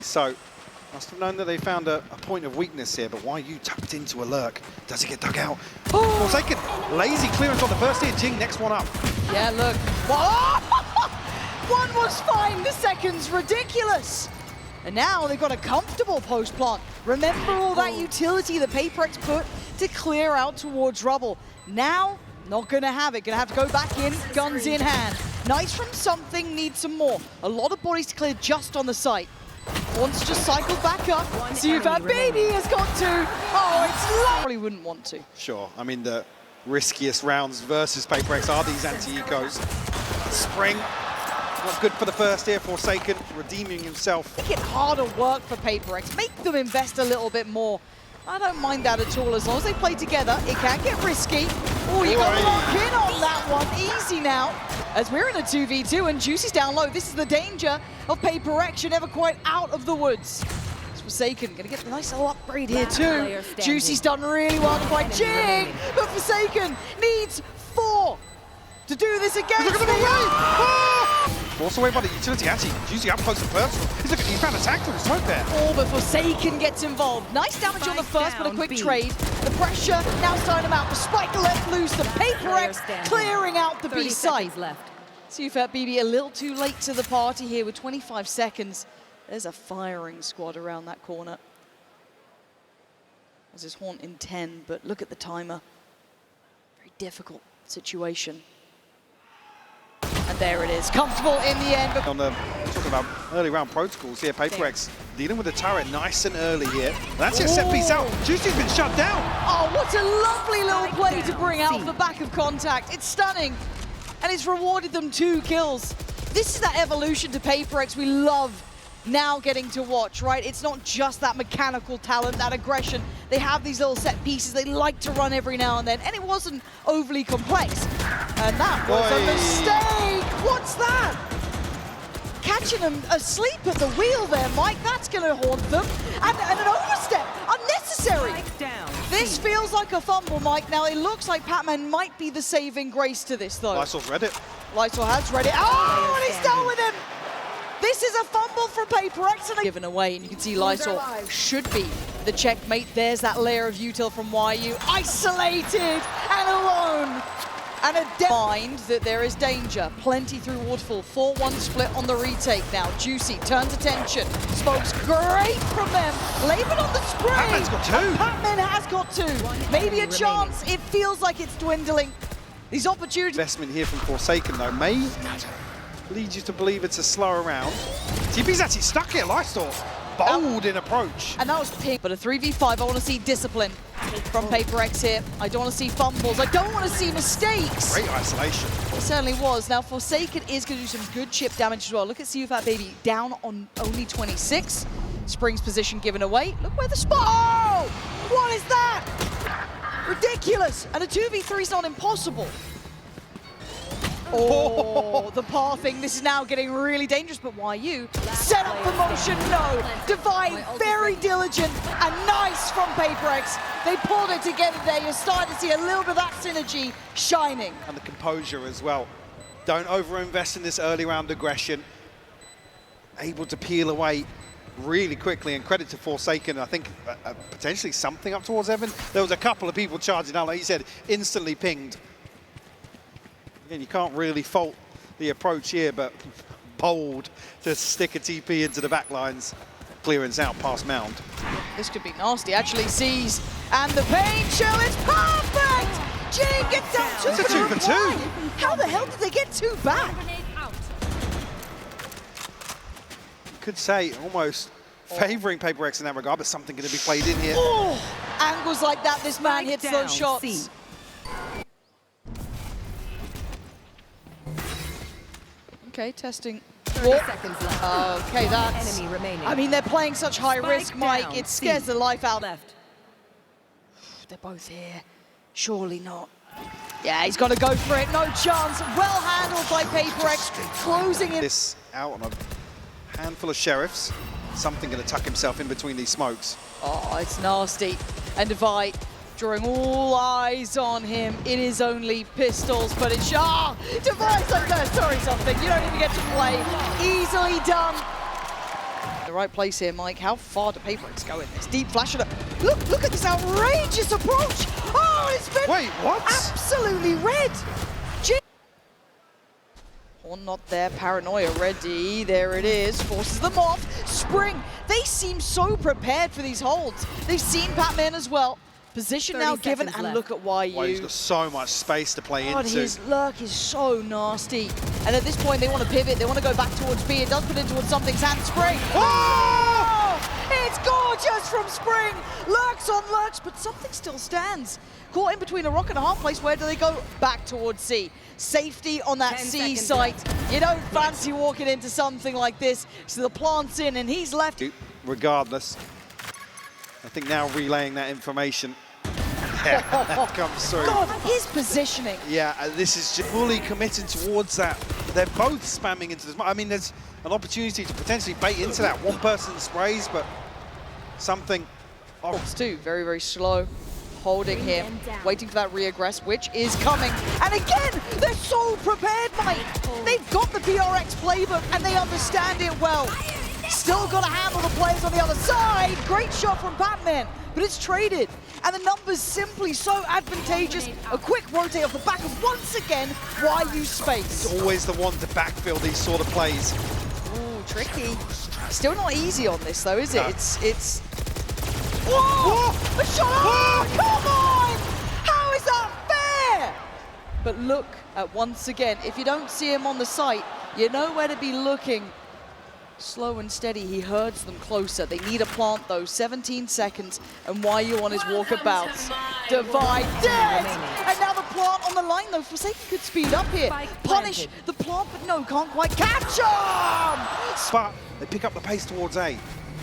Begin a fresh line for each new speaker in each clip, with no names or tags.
So, must have known that they found a point of weakness here, but YU tucked into a lurk. Does he get dug out? Oh! Forsaken, lazy clearance on the first hit. Jing, next one up.
Yeah, look. Oh! One was fine, the second's ridiculous. And now they've got a comfortable post plant. Remember all that utility the PRX put to clear out towards rubble. Now, not gonna have it. Gonna have to go back in, guns in hand. Nice from something, needs some more. A lot of bodies to clear just on the site. Wants to just cycle back up. See if that baby has got to. Oh, it's lovely. Wouldn't want to.
Sure. I mean, the riskiest rounds versus PRX are these anti-ecos. Spring, not good for the first here. Forsaken, redeeming himself.
Make it harder work for PRX. Make them invest a little bit more. I don't mind that at all. As long as they play together, it can get risky. Oh, you got to lock in on that one. Easy now. As we're in a 2v2 and Juicy's down low, this is the danger of PRX. You're never quite out of the woods. It's Forsaken gonna get a nice little upgrade here too. Juicy's done really well to fight Jing, but Forsaken needs 4 to do this again.
Look at the way! Forced away by the utility. Actually, Juicy up close and personal. He found a tag through the smoke there.
Oh, but Forsaken gets involved. Nice damage on the first, but a quick trade. The pressure now starting him out. The spike let loose. The PRX clearing out the B site. Sufat BB a little too late to the party here with 25 seconds. There's a firing squad around that corner. There's his haunt in 10, but look at the timer. Very difficult situation. And there it is, comfortable in the end.
On the, talking about early round protocols here, PRX dealing with the turret nice and early here. That's your set piece out. Juicy's been shut down.
Oh, what a lovely little play to bring out the back of contact. It's stunning, and it's rewarded them 2 kills. This is that evolution to PRX we love now getting to watch, right? It's not just that mechanical talent, that aggression. They have these little set pieces they like to run every now and then, and it wasn't overly complex. And that was a mistake. What's that? Catching them asleep at the wheel there, Mike. That's going to haunt them. And an overstep, unnecessary. This feels like a fumble, Mike. Now, it looks like Pac-Man might be the saving grace to this, though.
Lysol's read it.
Lysol has read it. Oh, and he's done with him. This is a fumble for PRX and given away, and you can see Lysol should be the checkmate. There's that layer of util from YU. Isolated and alone. And a mind that there is danger. Plenty through Waterfall. 4-1 split on the retake now. Juicy turns attention. Smokes great from them. Laban on the spray.
Pac-Man's got 2.
Pac-Man has got 2. Maybe a chance. It feels like it's dwindling. These opportunities.
Investment here from Forsaken though may lead you to believe it's a slower round. TP's actually stuck here. Lysol bold in approach.
And that was pink. But a 3v5, I want to see discipline from PRX here. I don't want to see fumbles. I don't want to see mistakes.
Great isolation.
It certainly was. Now, Forsaken is going to do some good chip damage as well. Look at Sufat Baby down on only 26. Spring's position given away. Look where the spot. Oh! What is that? Ridiculous. And a 2v3 is not impossible. Oh, the pathing. This is now getting really dangerous, but YU set up for motion, no. Divide, very diligent, and nice from PRX. They pulled it together there. You're starting to see a little bit of that synergy shining.
And the composure as well. Don't overinvest in this early round aggression. Able to peel away really quickly, and credit to Forsaken. I think potentially something up towards Evan. There was a couple of people charging out, like he said, instantly pinged. Again, you can't really fault the approach here, but bold to stick a TP into the back lines. Clearance out past Mound.
This could be nasty. Actually sees, and the pain shell is perfect! Jing gets down 2
It's a 2 for 2.
How the hell did they get 2 back?
Could say almost favouring PRX in that regard, but something going to be played in here.
Oh, angles like that, this man hits those shots. Okay, testing.
30 seconds left.
Okay, that's...
Enemy remaining.
I mean, they're playing such high risk, Mike.
Down.
It scares the life out.
Left.
They're both here. Surely not. Yeah, he's got to go for it. No chance. Well handled by PRX. Closing in.
This out on a handful of sheriffs. Something going to tuck himself in between these smokes.
Oh, it's nasty. And Divide drawing all eyes on him. It is only pistols, but it's... Ah! Divide's like, no, sorry, something. You don't even get to play. Easily done. the right place here, Mike. How far do PRX go in this? Deep flash it up. Look at this outrageous approach. Oh, it's been
Wait, what?
absolutely red. Horn not there, Paranoia ready, there it is, forces them off. Spring, they seem so prepared for these holds. They've seen Batman as well. Position now given, and
left.
look at YU.
He's got so much space to play
God,
into.
his lurk is so nasty. And at this point, they want to pivot, they want to go back towards B. It does put in towards something's hand. Spring. Oh! It's gorgeous from Spring. Lurks on lurks, but something still stands. Caught in between a rock and a hard place. Where do they go? Back towards C. Safety on that C site. You don't fancy walking into something like this. So the plant's in and he's left.
Regardless, I think now relaying that information comes through.
God, his positioning.
Yeah, this is just fully committing towards that. They're both spamming into this. I mean, there's an opportunity to potentially bait into that. One person sprays, but something. Oh,
It's two, very, very slow. Holding here, waiting for that reaggress, which is coming. And again, they're so prepared, Mike. They've got the PRX playbook and they understand it well. Still got to handle the players on the other side. Great shot from Batman, but it's traded. And the numbers simply so advantageous. A quick rotate off the back of, once again, YU space.
it's always the one to backfill these sort of plays.
Ooh, tricky. Still not easy on this though, is it?
No.
It's Whoa! A shot! Oh, come on! How is that fair? But look at, once again, if you don't see him on the site, you know where to be looking. Slow and steady, he herds them closer. They need a plant though, 17 seconds, and YU on his walkabouts. Divide dead! And now the plant on the line though, Forsaken could speed up here. Punish the plant, but no, can't quite catch him!
But they pick up the pace towards A.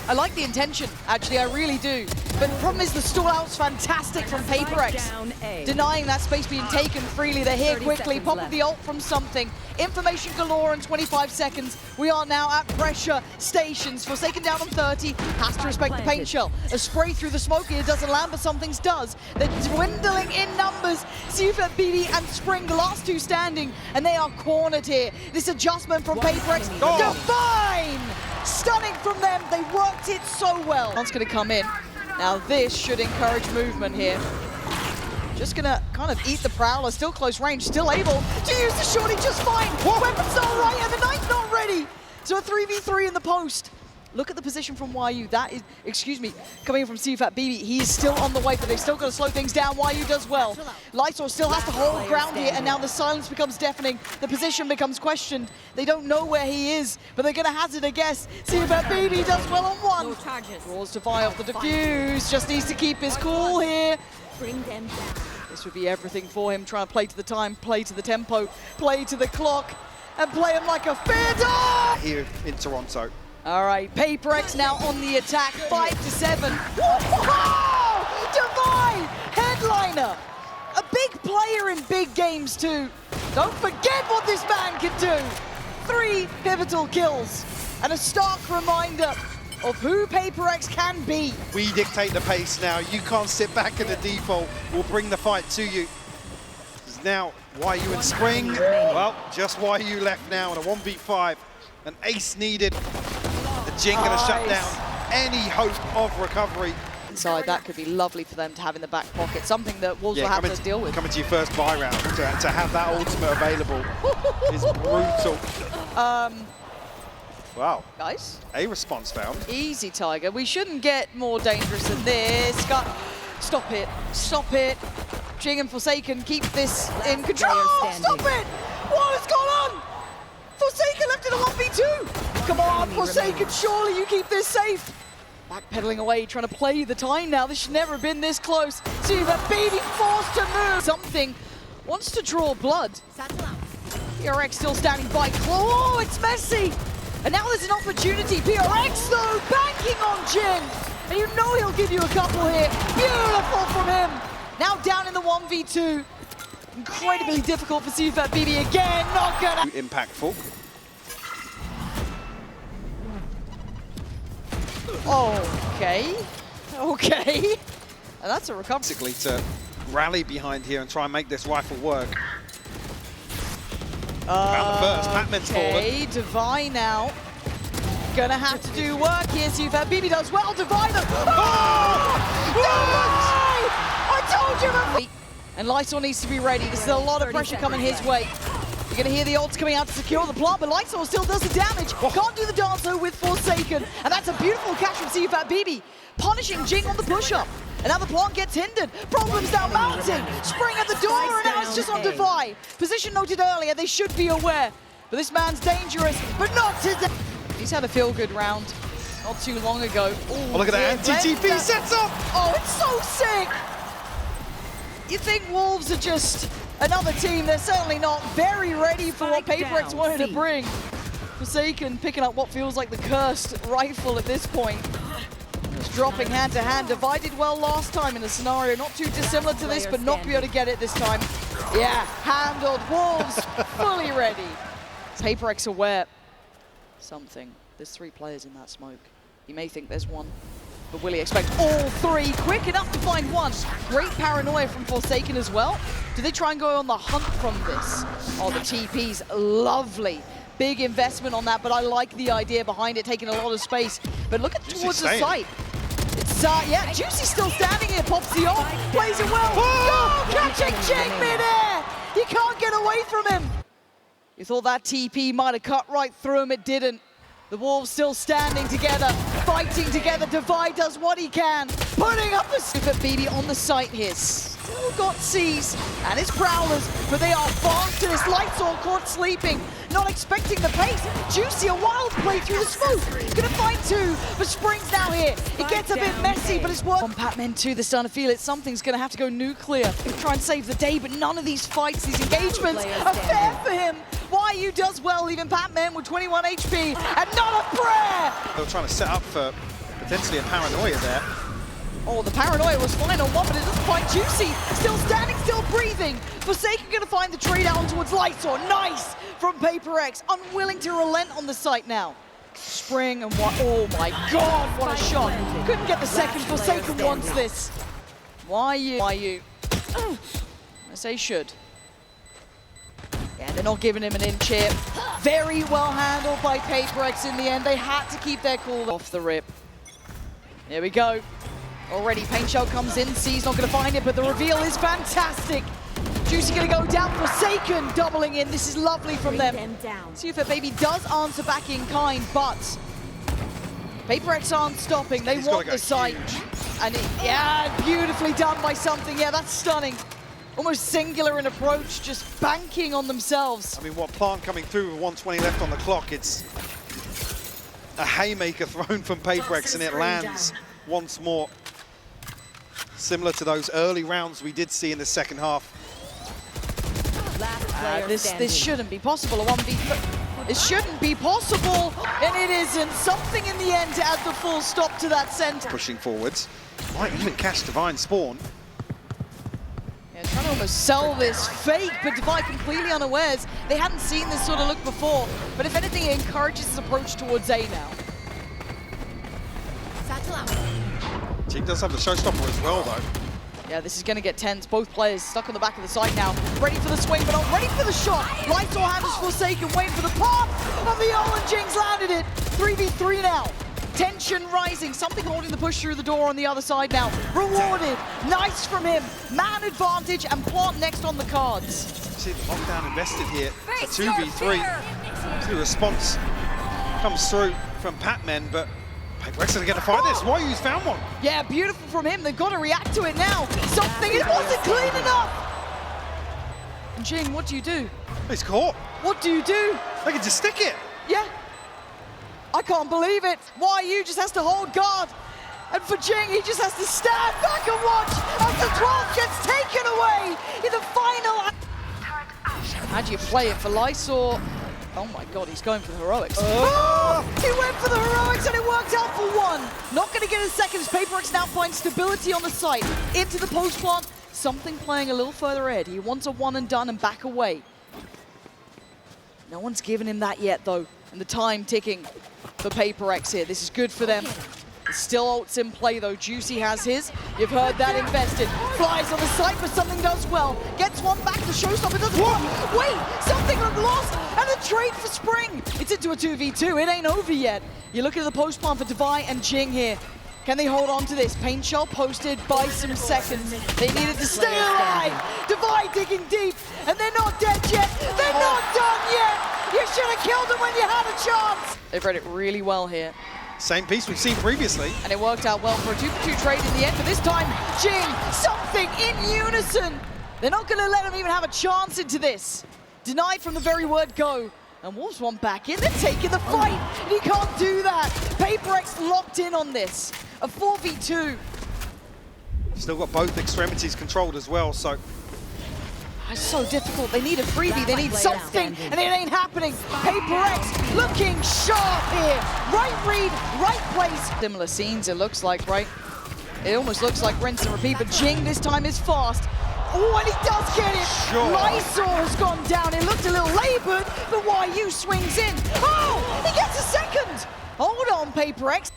I like the intention, actually, I really do. But the problem is the stall out's fantastic from PRX. Denying that space being taken freely. They're here quickly, popping the ult from something. Information galore in 25 seconds. We are now at pressure stations. Forsaken down on 30, has to respect the paint shell. A spray through the smoke here doesn't land, but something's does. They're dwindling in numbers. CFET BB and Spring, the last two standing, and they are cornered here. This adjustment from PRX, divine! Stunning from them, they worked it so well. One's gonna come in. Now this should encourage movement here. Just gonna kind of eat the Prowler, still close range, still able to use the shorty just fine. Weapon's not right and the knife's not ready. So a 3v3 in the post. Look at the position from YU. That is, excuse me, coming in from CFAT BB. He is still on the way, but they've still got to slow things down. YU does well. Lysor still has to hold ground here, and now the silence becomes deafening. The position becomes questioned. They don't know where he is, but they're going to hazard a guess. CFAT BB does well on one. Draws to fire off the defuse. Just needs to keep his cool here.
Bring them down.
This would be everything for him, trying to play to the time, play to the tempo, play to the clock, and play him like a fair dog!
Here in Toronto.
All right, PRX now on the attack, 5-7. Whoa! Divine headliner, a big player in big games too. Don't forget what this man can do. 3 pivotal kills, and a stark reminder of who PRX can be.
We dictate the pace now. You can't sit back in the default. We'll bring the fight to you. Because now YU and Spring, well, just YU left now in a 1v5. An ace needed. The Jin gonna shut down any hope of recovery.
Inside, that could be lovely for them to have in the back pocket. Something that Wolves will have to deal with.
Coming to your first buy round, to have that ultimate available is brutal. Wow.
Guys.
A response found.
Easy, Tiger. We shouldn't get more dangerous than this. Stop it. Stop it. Jing and Forsaken keep this in control. Stop it! What has gone on? Forsaken left in a 1v2. Come on, Forsaken, surely you keep this safe. Backpedaling away, trying to play the time now. This should never have been this close. See that baby forced to move. Something wants to draw blood. PRX still standing by. Oh, it's messy. And now there's an opportunity. PRX, though, banking on Jin. And you know he'll give you a couple here. Beautiful from him. Now down in the 1v2. Incredibly difficult for CFAT BB again. Not gonna.
Impactful.
Okay. Okay. And that's a recovery.
Basically to rally behind here and try and make this rifle work. Found the first. Batman's fallen.
Okay, Divine now. gonna have to do work here. See if BB does well. Divider. I told you before. And Lysol needs to be ready. This is a lot of pressure coming his way. You're gonna hear the ults coming out to secure the plant, but Lysol still does the damage. Can't do the dance though with Forsaken. And that's a beautiful catch from CFAT BB, punishing Jing on the push-up. And now the plant gets hindered. Problems now mounting. Spring at the door, and now it's just on Devi. Position noted earlier, they should be aware. But this man's dangerous, but not today. He's had a feel-good round not too long ago. Ooh,
oh, look at that anti-TP sets up!
Oh, it's so sick! You think Wolves are just another team? They're certainly not very ready for what PRX wanted to bring. Forsaken picking up what feels like the cursed rifle at this point. Just dropping hand to hand. Divided well last time in a scenario not too dissimilar to this, but not be able to get it this time. Yeah, handled. Wolves fully ready. PRX aware something. There's 3 players in that smoke. You may think there's one, but will he expect all 3? Quick enough to find one. Great paranoia from Forsaken as well. Do they try and go on the hunt from this? Oh, the TP's lovely. Big investment on that, but I like the idea behind it, taking a lot of space. But look at towards the site. It's, yeah, Juicy still standing here, pops the ult, plays it well. Oh, catching Jing midair! You can't get away from him. You thought that TP might have cut right through him, it didn't. The Wolves still standing together, fighting together. Devi does what he can, putting up the super BB on the site here. Still got C's and his Prowlers, but they are faster. This Lightsall caught sleeping, not expecting the pace. Juicy, a wild play through the smoke. Gonna find 2, but Spring's now here. It gets a bit messy, but it's worth. On Patmen 2, they're starting to feel it. Something's gonna have to go nuclear. Try and save the day, but none of these fights, these engagements are fair for him. YU does well, leaving Patmen with 21 HP, and not a prayer!
They were trying to set up for potentially a paranoia there.
Oh, the paranoia was fine on one, but it doesn't find Juicy. Still standing, still breathing. Forsaken gonna find the trade out towards Lightsor. Nice from PRX, unwilling to relent on the site now. Spring and what? Oh my God, what a shot! Couldn't get the second. Forsaken wants this. YU. I say should. Yeah, they're not giving him an inch here. Very well handled by PRX in the end. They had to keep their cool off the rip. Here we go. Already Paint Shell comes in. C's not going to find it, but the reveal is fantastic. Juicy going to go down. Forsaken doubling in. This is lovely from them. See if her baby does answer back in kind, but PRX aren't stopping. They want the site. And yeah, beautifully done by something. Yeah, that's stunning. Almost singular in approach, just banking on themselves.
I mean, what plant coming through with 120 left on the clock, it's a haymaker thrown from PRX and it lands once more. Similar to those early rounds we did see in the second half.
This shouldn't be possible, a 1v3. It shouldn't be possible, and it isn't. Something in the end to add the full stop to that center.
Pushing forwards, might even catch Divine Spawn.
Trying to almost sell this fake, but Devi completely unawares. They hadn't seen this sort of look before, but if anything, it encourages his approach towards A now.
Jing does have the showstopper as well, though.
Yeah, this is going to get tense. Both players stuck on the back of the site now. Ready for the swing, but not ready for the shot. Lightsor handles Forsaken, waiting for the pop of the ult, and Jing's landed it. 3v3 now. Tension rising, something holding the push through the door on the other side now. Rewarded, nice from him. Man advantage and plant next on the cards.
See the lockdown invested here. It's a 2v3. The response comes through from Patmen, but PRX going to get to fight this. YU's found one.
Yeah, beautiful from him. They've got to react to it now. Something, it wasn't clean enough. And Jing, what do you do?
He's caught.
What do you do?
They can just stick it.
Yeah. I can't believe it. YU just has to hold guard. And for Jing, he just has to stand back and watch as the 12th gets taken away in the final. How do you play it for Lysor? Oh my God, he's going for the heroics. Oh! He went for the heroics and it worked out for one. Not going to get a second as PRX now finds stability on the site. Into the post plant, something playing a little further ahead. He wants a one and done and back away. No one's given him that yet though. And the time ticking for PRX here. This is good for them. Still ults in play though. Juicy has his. You've heard that invested. Flies on the side, but something does well. Gets one back. The showstopper doesn't work. Wait, something looked lost. And a trade for Spring. It's into a 2v2. It ain't over yet. You're looking at the post plant for Devi and Jing here. Can they hold on to this? Paint shell posted by some seconds. They needed to stay alive. Devi digging deep, and they're not dead yet. They're not done yet. You should have killed them when you had a chance. They've read it really well here.
Same piece we've seen previously.
And it worked out well for a 2-for-2 trade in the end, but this time, Jing, something in unison. They're not going to let him even have a chance into this. Denied from the very word go. And Wolves want back in. They're taking the fight, and you can't do that. PRX locked in on this. A 4v2.
Still got both extremities controlled as well, so.
It's so difficult. They need a freebie. They need something, and it ain't happening. PRX looking sharp here. Right read, right place. Similar scenes, it looks like, right? It almost looks like rinse and repeat, but Jing this time is fast. Oh, and he does get it.
Sure.
Lysor has gone down. It looked a little labored, but YU swings in. Oh, he gets a second. Hold on, PRX.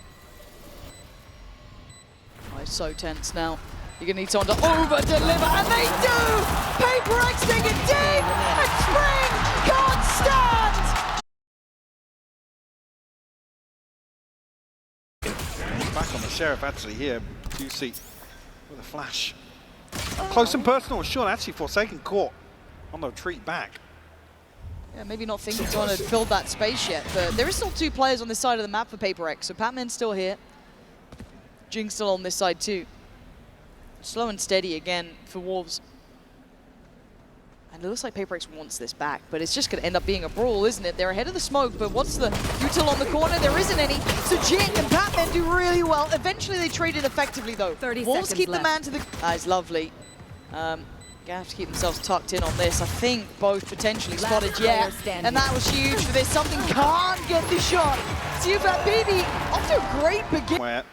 Oh, it's so tense now. You're going to need someone to over-deliver, and they do! PRX take it deep, and Spring can't stand!
Back on the Sheriff actually here. Juicy with a flash. Close and personal, sure, actually Forsaken caught on the retreat back.
Yeah, maybe not thinking he's going to fill that space yet, but there is still 2 players on this side of the map for PRX, so Patman's still here. Jing's still on this side too. Slow and steady again for Wolves. And it looks like PRX wants this back, but it's just going to end up being a brawl, isn't it? They're ahead of the smoke, but what's the util on the corner? There isn't any. So Jing and Patman do really well. Eventually they traded effectively though.
30
Wolves
seconds
keep
left.
the man to the... It's lovely. Gonna have to keep themselves tucked in on this. I think both potentially spotted, yeah. And that was huge for this. Something can't get the shot. Sufat BB off to a great beginning.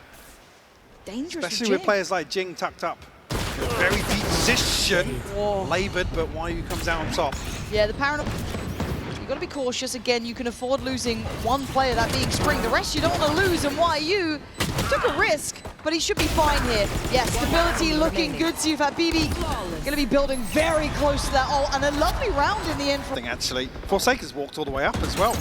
Dangerous
Especially with players like Jing tucked up. In a very deep position.
Whoa.
Laboured, but YU comes out on top.
Yeah, the paranoid. You've got to be cautious. Again, you can afford losing one player, that being Spring. The rest you don't want to lose, and YU took a risk, but he should be fine here. Yeah, stability looking good. Sufat BB going to be building very close to that ult, and a lovely round in the end.
Actually, Forsaken's walked all the way up as well.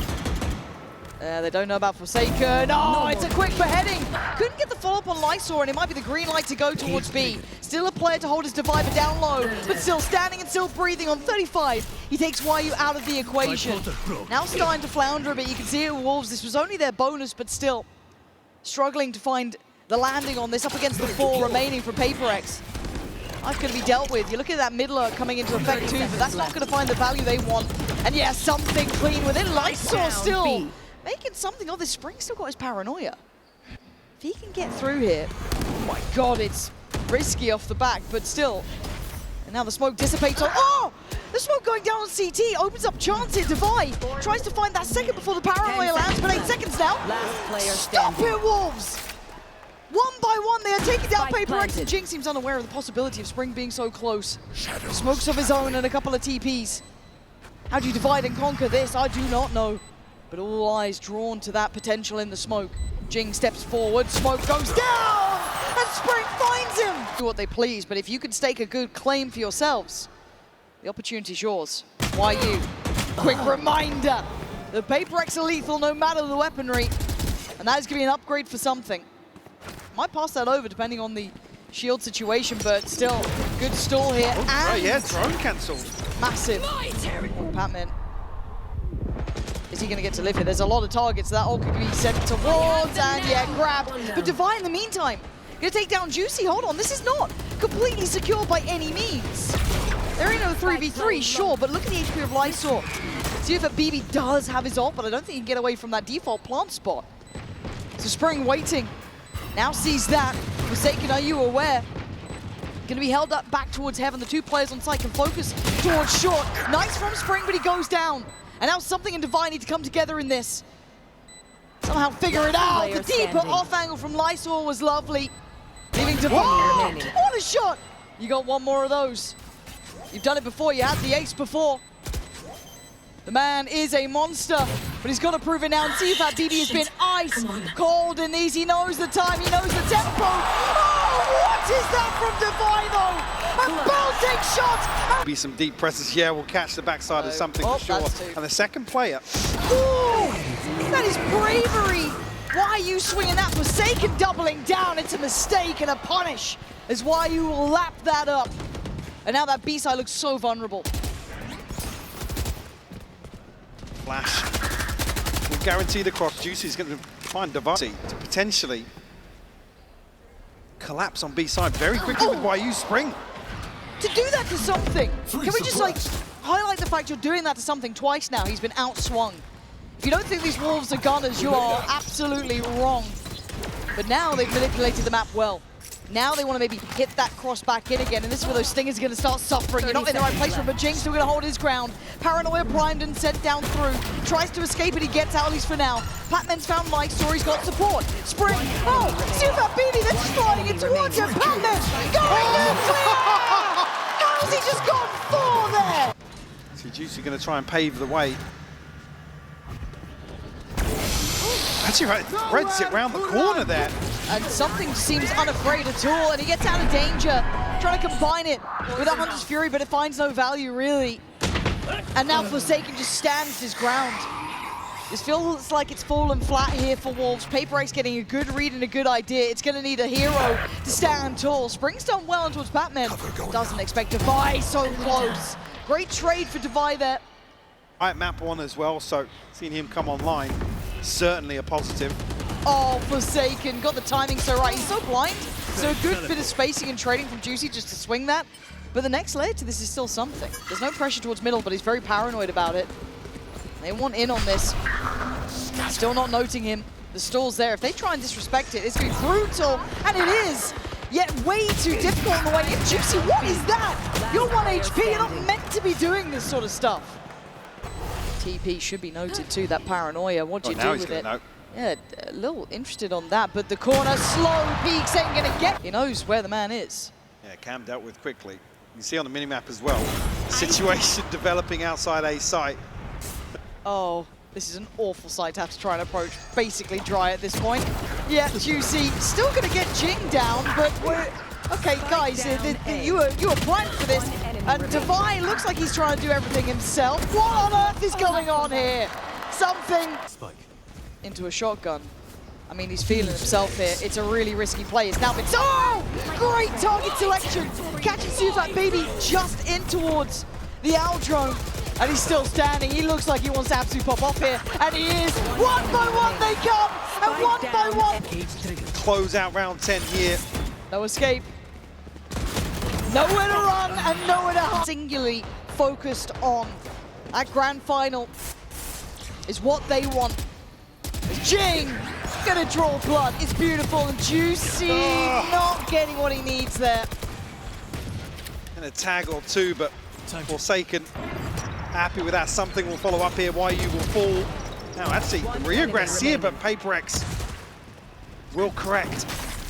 They don't know about Forsaken. Oh, it's a quick beheading. Couldn't get the follow-up on Lysor, and it might be the green light to go towards B. Still a player to hold his Divider down low, but still standing and still breathing on 35. He takes YU out of the equation. Now starting to flounder a bit. You can see it with Wolves. This was only their bonus, but still struggling to find the landing on this up against the 4 remaining for PRX. That's going to be dealt with. You look at that mid lurk coming into effect too, but that's not going to find the value they want. And yeah, something clean with it. Lysor still making something of this. Spring still got his paranoia. If he can get through here, oh my god, it's risky off the back, but still. And now the smoke dissipates on, oh! The smoke going down on CT, opens up chance here, Devi tries to find that second before the paranoia lands, but 8 seconds now. Stop it, Wolves! One by one, they are taking down PRX, and Jing seems unaware of the possibility of Spring being so close. Smokes of his own and a couple of TPs. How do you divide and conquer this? I do not know. But all eyes drawn to that potential in the smoke. Jing steps forward, smoke goes down, and Spring finds him! Do what they please, but if you can stake a good claim for yourselves, the opportunity's yours. YU, quick reminder, the PRX are lethal no matter the weaponry, and that is going to be an upgrade for something. Might pass that over depending on the shield situation, but still, good stall here.
Oh,
and
right, yeah, drone cancelled.
massive. Patman. Is he going to get to live here? There's a lot of targets that all could be sent towards, and yeah, grabbed. But Devi in the meantime, going to take down Juicy. Hold on, this is not completely secure by any means. They're in a 3v3, sure, but look at the HP of Lysor. See if BB does have his ult, but I don't think he can get away from that default plant spot. So Spring waiting. Now sees that. Forsaken, are you aware? Going to be held up back towards Heaven. The 2 players on site can focus towards short. Nice from Spring, but he goes down. And now something and Devi need to come together in this. Somehow figure it out. The deeper off angle from Lysor was lovely. Leaving Devi. What a shot! You got one more of those. You've done it before. You had the ace before. The man is a monster, but he's got to prove it now. And see if that BB has been ice cold in these. He knows the time, he knows the tempo. Oh, what is that from Divine though? A belting shot!
Be some deep presses here. We'll catch the backside of something for sure. And the second player.
Ooh, that is bravery. Why are you swinging that? Forsaken doubling down. It's a mistake and a punish is why you will lap that up. And now that B-side looks so vulnerable.
Flash. We'll guarantee the cross. Juicy's going to find Device to potentially collapse on B-side very quickly with YU Spring.
To do that to something, can we just like highlight the fact you're doing that to something twice now? He's been outswung. If you don't think these Wolves are gunners, you are absolutely wrong. But now they've manipulated the map well. Now they want to maybe hit that cross back in again, and this is where those Stingers are going to start suffering. You're not in the right place for him, but Jing's still going to hold his ground. Paranoia primed and sent down through. Tries to escape, and he gets out at least for now. Patman's found Mike, Story's got support. Spring, oh, see that BB, they're just flying in towards him. Patman going nuclear! How's he just gone 4 there?
So Juicy going to try and pave the way. Actually, right, Red's it round the corner there.
And something seems unafraid at all, and he gets out of danger. Trying to combine it with a Hunter's Fury, but it finds no value, really. And now Forsaken just stands his ground. This feels like it's fallen flat here for Wolves. PRX getting a good read and a good idea. It's going to need a hero to stand tall. Spring's done well towards Batman. Doesn't expect Devi, so close. Great trade for Devi there.
Right, map 1 as well, so seeing him come online, certainly a positive.
Oh, Forsaken, got the timing so right. He's so blind. So a good bit of spacing and trading from Juicy just to swing that. But the next layer to this is still something. There's no pressure towards middle, but he's very paranoid about it. They want in on this. Still not noting him. The stall's there. If they try and disrespect it, it's going to be brutal. And it is. Yet way too difficult in the way. And Juicy, what is that? You're 1 HP. You're not meant to be doing this sort of stuff. TP should be noted too, that paranoia. What do you do with it? Yeah, a little interested on that, but the corner, slow peeks ain't gonna get. He knows where the man is.
Yeah, Cam dealt with quickly. You can see on the minimap as well, situation developing outside A site.
Oh, this is an awful site to have to try and approach. Basically dry at this point. Yeah, Juicy still gonna get Jing down, but we're okay, guys. You were primed for this, and Divine looks like he's trying to do everything himself. What on earth is going on here? Something. Into a shotgun. I mean, he's feeling himself here. It's a really risky play. It's now been great target selection. Catching Sufat Baby just in towards the Owl drone. And he's still standing. He looks like he wants to absolutely pop off here. And he is. 1 by 1 they come. And 1 by 1.
Close out round 10 here.
No escape. Nowhere to run and nowhere to hide. Singularly focused on that grand final is what they want. Jing gonna draw blood. It's beautiful and Juicy not getting what he needs there.
And a tag or two, but Forsaken happy with that. Something will follow up here. YU will fall. Now actually reaggress here, but PRX will correct.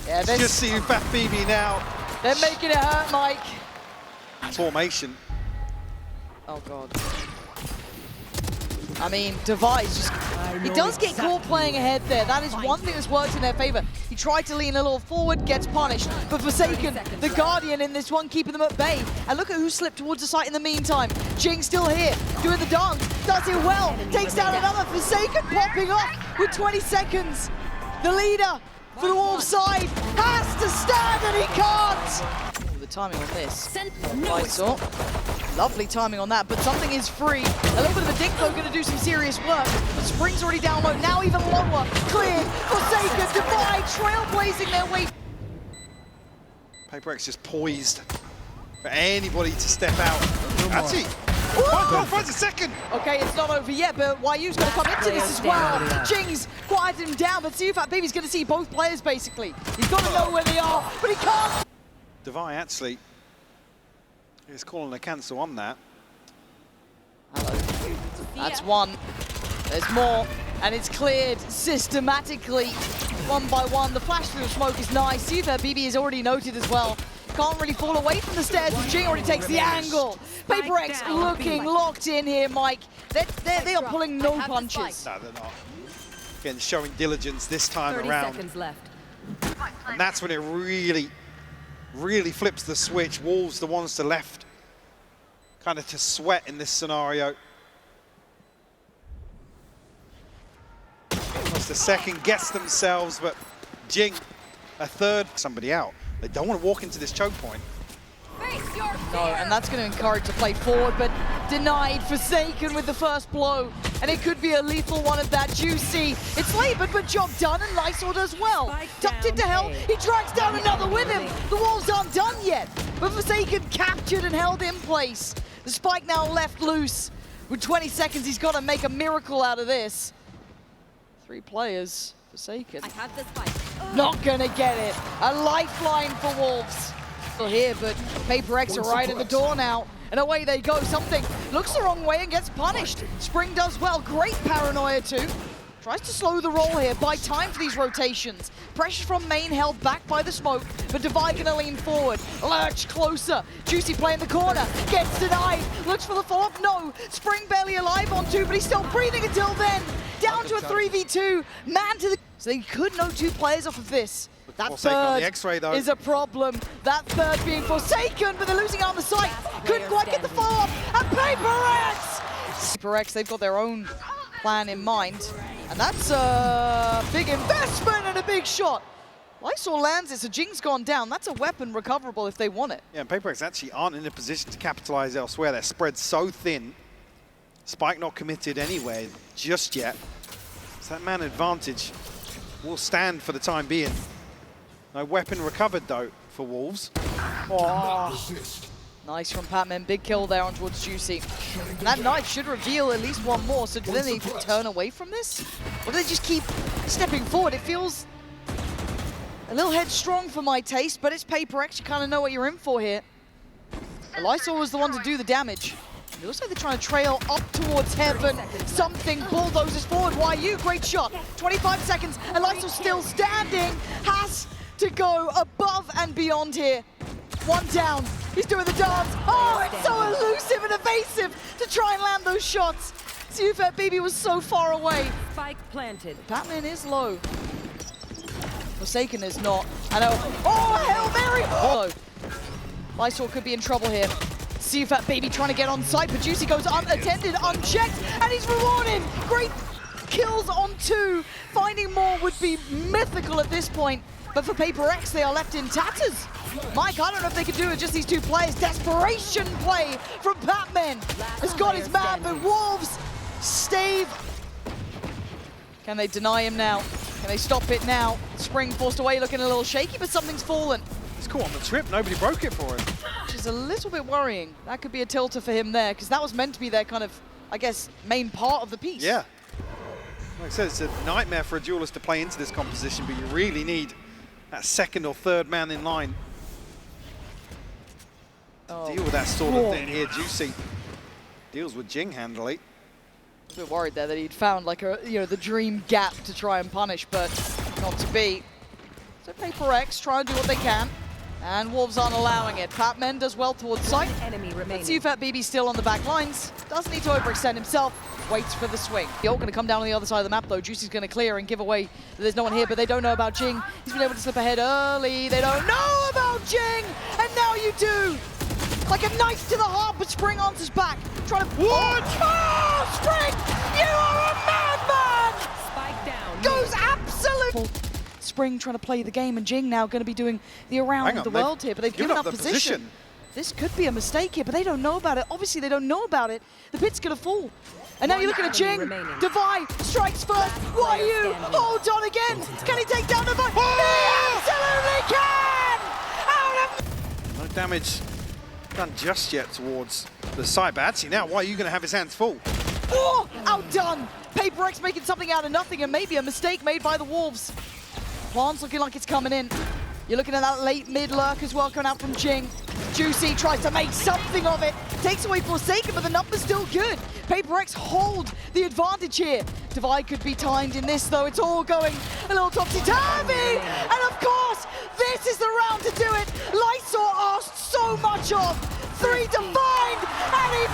Yeah, just see Fat Phoebe now.
They're making it hurt, Mike.
Formation.
Oh god. I mean, Device just, he does get caught playing ahead there. That is one thing that's worked in their favor. He tried to lean a little forward, gets punished. But Forsaken, the Guardian in this one, keeping them at bay. And look at who slipped towards the site in the meantime. Jing still here, doing the dance, does it well, takes down another. Forsaken popping off with 20 seconds. The leader for the Wolves side has to stand and he can't. The timing on this, I saw. Lovely timing on that, but something is free. A little bit of a dink though, gonna do some serious work. But Spring's already down low, now even lower. Cleared, Forsaken, Divide, trailblazing their way.
PRX just poised for anybody to step out. Actually, finds a second.
Okay, it's not over yet, but YU's gonna come into this as well. Jing's quieted him down, but Sufat Baby's gonna see both players basically. He's gotta know where they are, but he can't.
Devi actually is calling a cancel on that.
Hello. That's one. There's more, and it's cleared systematically, 1 by 1. The flash through the smoke is nice. Sufat BB is already noted as well. can't really fall away from the stairs as Jing already takes the angle. PRX looking locked in here, Mike. They are pulling no punches.
No, they're not. Again, showing diligence this time
30
around.
seconds left.
And that's when it really flips the switch. Wolves the ones to left, kind of to sweat in this scenario. Almost a second guess themselves, but Jing, a third, somebody out. They don't want to walk into this choke point.
No, and that's going to encourage the play forward, but denied. Forsaken with the first blow, and it could be a lethal one at that. Juicy, it's labored, but job done, and Lysol does well. Tucked into hell, he drags down another with him. The Wolves aren't done yet, but Forsaken captured and held in place. The spike now left loose. With 20 seconds, he's got to make a miracle out of this. 3 players, Forsaken.
I have the spike.
Not gonna get it. A lifeline for Wolves. Still here, but PRX are right at the door now. And away they go. Something looks the wrong way and gets punished. Spring does well. Great paranoia too. Tries to slow the roll here, buy time for these rotations. Pressure from main held back by the smoke, but Divide gonna lean forward. Lurch closer. Juicy play in the corner. Gets denied. Looks for the follow-up. No. Spring barely alive on 2, but he's still breathing until then. Down to a 3v2. Man to the... So they could know 2 players off of this. That third is a problem. That third being Forsaken, but they're losing out on the site. Couldn't quite get the follow-up. And PRX, they've got their own plan in mind. And that's a big investment and a big shot. Lysol lands it, so Jing's gone down. That's a weapon recoverable if they want it.
Yeah, and PRX actually aren't in a position to capitalize elsewhere. They're spread so thin. Spike not committed anywhere just yet. So that man advantage will stand for the time being. No weapon recovered though for Wolves.
Oh, nice from Patman. Big kill there on towards Juicy. And that knife should reveal at least one more. So do they need to turn away from this? Or do they just keep stepping forward? It feels a little headstrong for my taste, but it's PRX. You kind of know what you're in for here. Lysol was the one to do the damage. It looks like they're trying to trail up towards heaven. Something bulldozes forward. YU, great shot. 25 seconds, and Lysol still standing. Has to go above and beyond here. One down. He's doing the dance. Oh, it's so elusive and evasive to try and land those shots. Siufet Baby was so far away.
Spike planted.
Batman is low. Forsaken is not. I know. Oh, Hail Mary! Oh. Lysol could be in trouble here. Siufet Baby trying to get on site, but Juicy goes unattended, unchecked, and he's rewarded. Great kills on 2. Finding more would be mythical at this point. But for PRX, they are left in tatters. Mike, I don't know if they can do it, just these 2 players. Desperation play from Batman. Has got his man, but Wolves stave. Can they deny him now? Can they stop it now? Spring forced away, looking a little shaky, but something's fallen.
He's caught on the trip, nobody broke it for him.
Which is a little bit worrying. That could be a tilter for him there, because that was meant to be their kind of, I guess, main part of the piece.
Yeah. Like I said, it's a nightmare for a duelist to play into this composition, but you really need that second or third man in line. Deal with that sort of thing here. Juicy deals with Jing handily.
I was a bit worried there that he'd found like a, the dream gap to try and punish, but not to be. So PRX try and do what they can, and Wolves aren't allowing it. Patman does well towards site.
Enemy remaining.
Siufet BB still on the back lines. Doesn't need to overextend himself. Waits for the swing. You're going to come down on the other side of the map though. Juicy's going to clear and give away that there's no one here, but they don't know about Jing. He's been able to slip ahead early. They don't know about Jing, and now you do. Like a knife to the heart, but Spring answers back. Trying to... What? Oh, Spring! You are a madman!
Spike down.
Goes absolute... Spring trying to play the game, and Jing now going to be doing the around the world here, but they've given up position. This could be a mistake here, but they don't know about it. Obviously, they don't know about it. The pit's going to fall. And now you're looking at Jing. Divide strikes first. YU holds on again. Can he take down Divide? He absolutely can! Out of...
No damage done just yet towards the side, but actually now, why are you going to have his hands full?
Oh, outdone! PRX making something out of nothing, and maybe a mistake made by the Wolves. Plan's looking like it's coming in. You're looking at that late mid lurk as well coming out from Jing. Juicy tries to make something of it. Takes away Forsaken, but the number's still good. PRX hold the advantage here. Divide could be timed in this though. It's all going a little topsy-turvy. And of course, This is the round to do it. Lysor asked so much of. 3 to find, and he